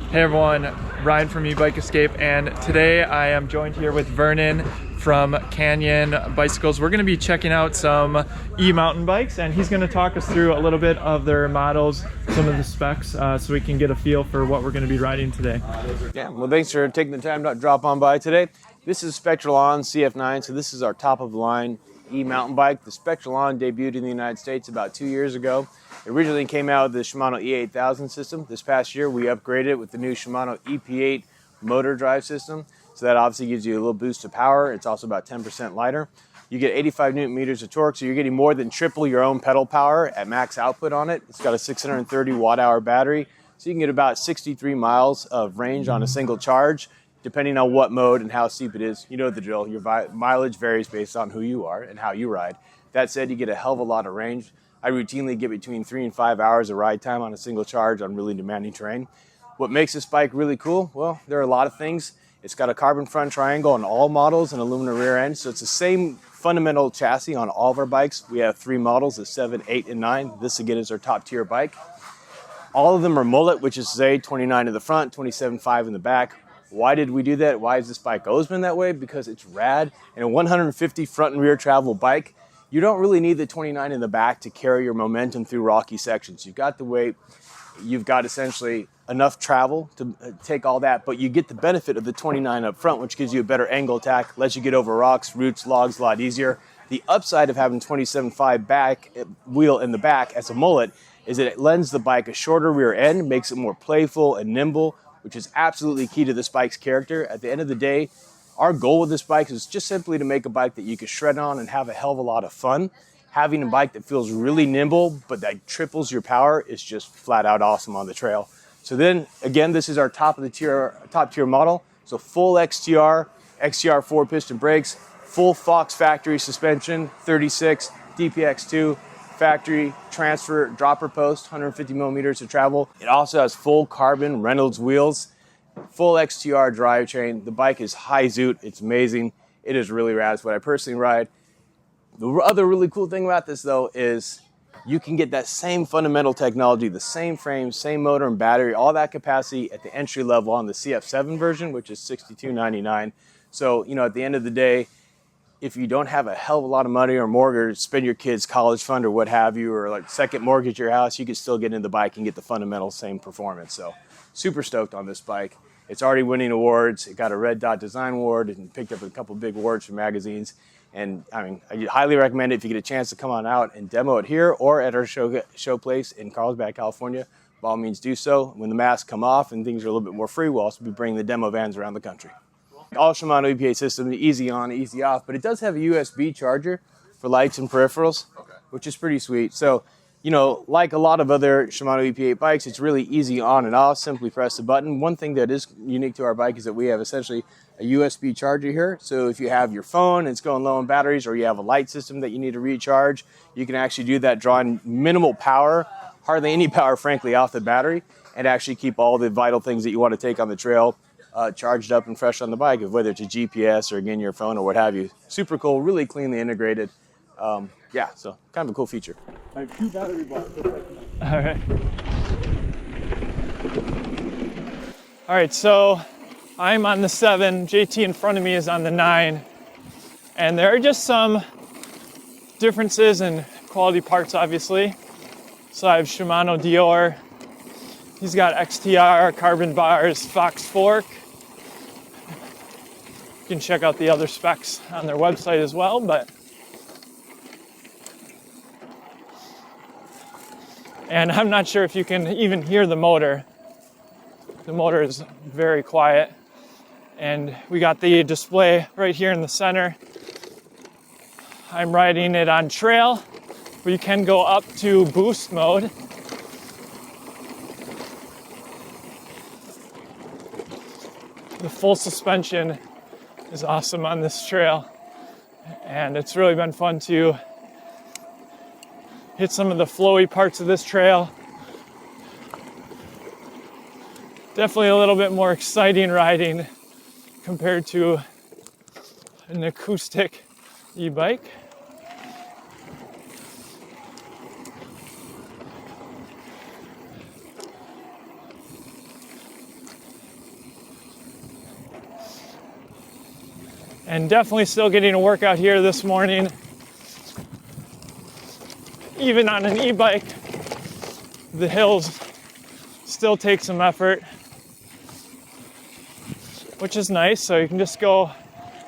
Hey everyone, Ryan from Ebike Escape, and today I am joined here with Vernon from Canyon Bicycles. We're going to be checking out some e-mountain bikes, and he's going to talk us through a little bit of their models, some of the specs, so we can get a feel for what we're going to be riding today. Yeah, well, thanks for taking the time to drop on by today. This is Spectral on CF9, so this is our top-of-the-line e-mountain bike. The Spectral on debuted in the United States about 2 years ago. It originally came out with the Shimano E8000 system. This past year, we upgraded it with the new Shimano EP8 motor drive system. So that obviously gives you a little boost of power. It's also about 10% lighter. You get 85 Newton meters of torque, so you're getting more than triple your own pedal power at max output on it. It's got a 630 watt-hour battery, so you can get about 63 miles of range on a single charge, depending on what mode and how steep it is. You know the drill. Your mileage varies based on who you are and how you ride. That said, you get a hell of a lot of range. I routinely get between 3 and 5 hours of ride time on a single charge on really demanding terrain. What makes this bike really cool? Well, there are a lot of things. It's got a carbon front triangle on all models and aluminum rear end, so it's the same fundamental chassis on all of our bikes. We have 3 models, the 7, 8, and 9. This, again, is our top tier bike. All of them are mullet, which is to say 29 in the front, 27.5 in the back. Why did we do that? Why has this bike always been that way? Because it's rad. And a 150 front and rear travel bike, you don't really need the 29 in the back to carry your momentum through rocky sections. You've got the weight, you've got essentially enough travel to take all that, but you get the benefit of the 29 up front, which gives you a better angle attack, lets you get over rocks, roots, logs a lot easier. The upside of having 27.5 back wheel in the back as a mullet is that it lends the bike a shorter rear end, makes it more playful and nimble, which is absolutely key to this bike's character. At the end of the day, our goal with this bike is just simply to make a bike that you can shred on and have a hell of a lot of fun. Having a bike that feels really nimble, but that triples your power is just flat out awesome on the trail. So then, again, this is our top tier model. So full XTR 4-piston brakes, full Fox factory suspension, 36, DPX2, factory transfer dropper post, 150 millimeters of travel. It also has full carbon Reynolds wheels, full XTR drivetrain. The bike is high zoot. It's amazing. It is really rad. It's what I personally ride. The other really cool thing about this, though, is you can get that same fundamental technology, the same frame, same motor and battery, all that capacity at the entry level on the CF7 version, which is $62.99. So, at the end of the day, if you don't have a hell of a lot of money or mortgage, spend your kids' college fund or what have you, or like second mortgage your house, you can still get into the bike and get the fundamental same performance. So super stoked on this bike. It's already winning awards. It got a Red Dot Design Award and picked up a couple big awards from magazines. And I highly recommend it if you get a chance to come on out and demo it here or at our show place in Carlsbad, California. By all means do so. When the masks come off and things are a little bit more free, we'll also be bringing the demo vans around the country. All Shimano EPA system, easy on, easy off, but it does have a USB charger for lights and peripherals, which is pretty sweet. So, like a lot of other Shimano EP8 bikes, it's really easy on and off. Simply press the button. One thing that is unique to our bike is that we have essentially a USB charger here. So if you have your phone and it's going low on batteries, or you have a light system that you need to recharge, you can actually do that, drawing minimal power, hardly any power, frankly, off the battery, and actually keep all the vital things that you want to take on the trail charged up and fresh on the bike, whether it's a GPS or, again, your phone or what have you. Super cool, really cleanly integrated. Yeah, so kind of a cool feature. I have 2 battery boxes. All right, so I'm on the 7, JT in front of me is on the 9, and there are just some differences in quality parts, obviously. So I have Shimano Dior. He's got XTR, carbon bars, Fox fork. You can check out the other specs on their website as well, and I'm not sure if you can even hear the motor. The motor is very quiet. And we got the display right here in the center. I'm riding it on trail, but you can go up to boost mode. The full suspension is awesome on this trail. And it's really been fun to hit some of the flowy parts of this trail. Definitely a little bit more exciting riding compared to an acoustic e-bike. And definitely still getting a workout here this morning. Even on an e-bike, the hills still take some effort, which is nice, so you can just go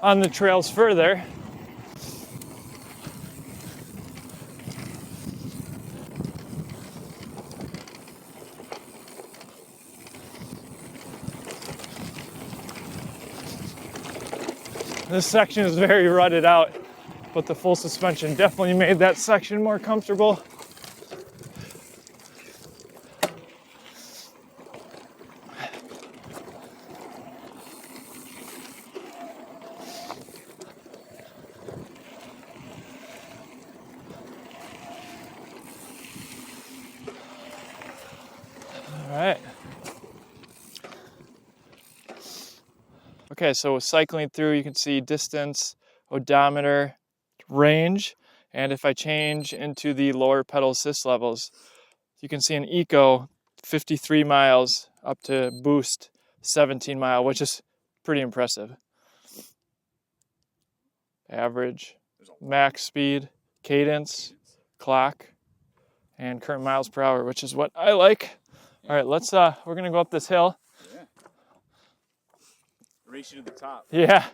on the trails further. This section is very rutted out, but the full suspension definitely made that section more comfortable. All right. Okay, so cycling through, you can see distance, odometer, range, and if I change into the lower pedal assist levels, you can see an Eco 53 miles up to Boost 17 mile, which is pretty impressive. Average, max speed, cadence, clock, and current miles per hour, which is what I like. All right, we're gonna go up this hill. Race you to the top. Yeah.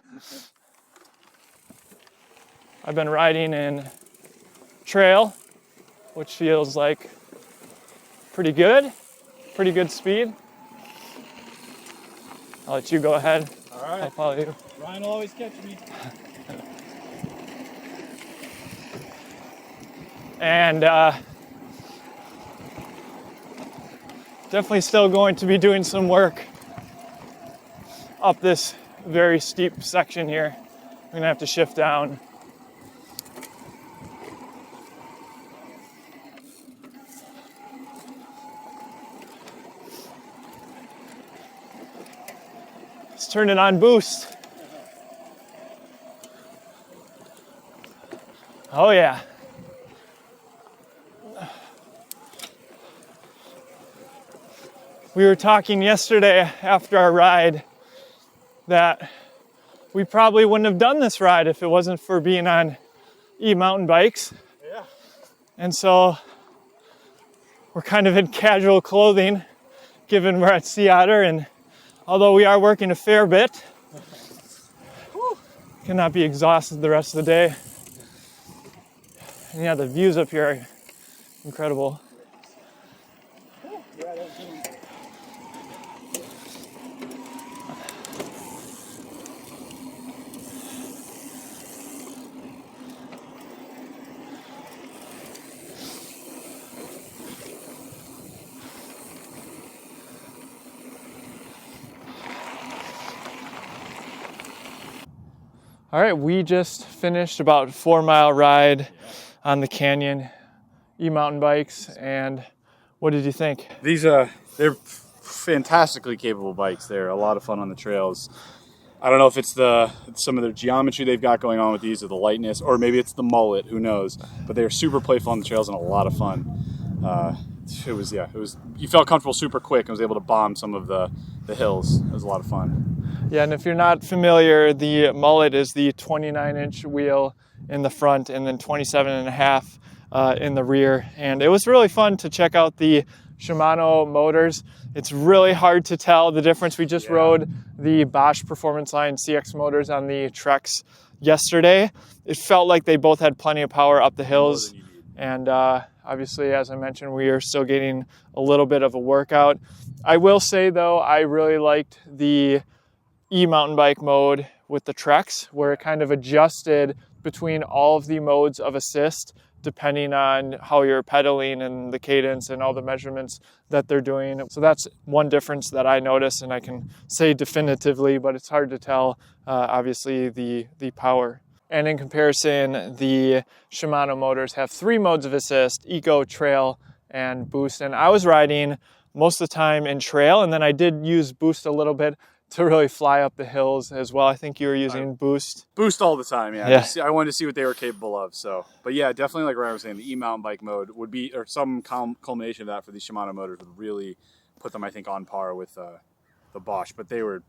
I've been riding in trail, which feels like pretty good speed. I'll let you go ahead. All right. I'll follow you. Ryan will always catch me. And definitely still going to be doing some work up this very steep section here. I'm gonna have to shift down. Let's turn it on Boost. Oh yeah. We were talking yesterday after our ride that we probably wouldn't have done this ride if it wasn't for being on e-mountain bikes. Yeah. And so we're kind of in casual clothing, given we're at Sea Otter, and although we are working a fair bit, cannot be exhausted the rest of the day. And yeah, the views up here are incredible. All right, we just finished about a 4-mile ride on the Canyon e-mountain bikes, and what did you think? These they're fantastically capable bikes. They're a lot of fun on the trails. I don't know if it's some of the geometry they've got going on with these, or the lightness, or maybe it's the mullet. Who knows? But they're super playful on the trails and a lot of fun. It was. You felt comfortable super quick and was able to bomb some of the hills. It was a lot of fun. Yeah, and if you're not familiar, the mullet is the 29-inch wheel in the front and then 27.5 in the rear. And it was really fun to check out the Shimano motors. It's really hard to tell the difference. We just rode the Bosch Performance Line CX motors on the Treks yesterday. It felt like they both had plenty of power up the hills. And obviously, as I mentioned, we are still getting a little bit of a workout. I will say, though, I really liked the e-mountain bike mode with the Treks, where it kind of adjusted between all of the modes of assist depending on how you're pedaling and the cadence and all the measurements that they're doing. So that's one difference that I noticed, and I can say definitively, but it's hard to tell, obviously, the power. And in comparison, the Shimano motors have 3 modes of assist: Eco, Trail, and Boost. And I was riding most of the time in Trail, and then I did use Boost a little bit to really fly up the hills as well. I think you were using Boost. Boost all the time, yeah. Yeah. I wanted to see what they were capable of. So, but yeah, definitely, like Ryan was saying, the e-mountain bike mode would be, or some culmination of that for these Shimano motors would really put them, I think, on par with the Bosch. But they were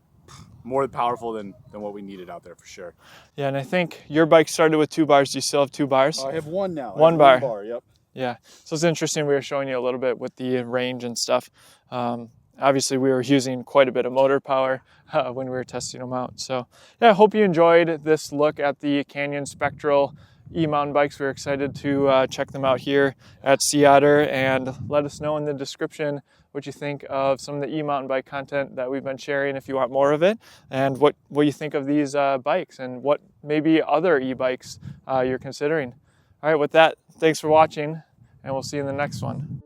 more powerful than what we needed out there for sure. Yeah, and I think your bike started with 2 bars. Do you still have 2 bars? I have one now. One bar. One bar, yep. Yeah, so it's interesting. We were showing you a little bit with the range and stuff. Obviously, we were using quite a bit of motor power when we were testing them out. So, yeah, I hope you enjoyed this look at the Canyon Spectral e-mountain bikes. We're excited to check them out here at Sea Otter, and let us know in the description what you think of some of the e-mountain bike content that we've been sharing if you want more of it, and what you think of these bikes and what maybe other e-bikes you're considering. All right, with that, thanks for watching, and we'll see you in the next one.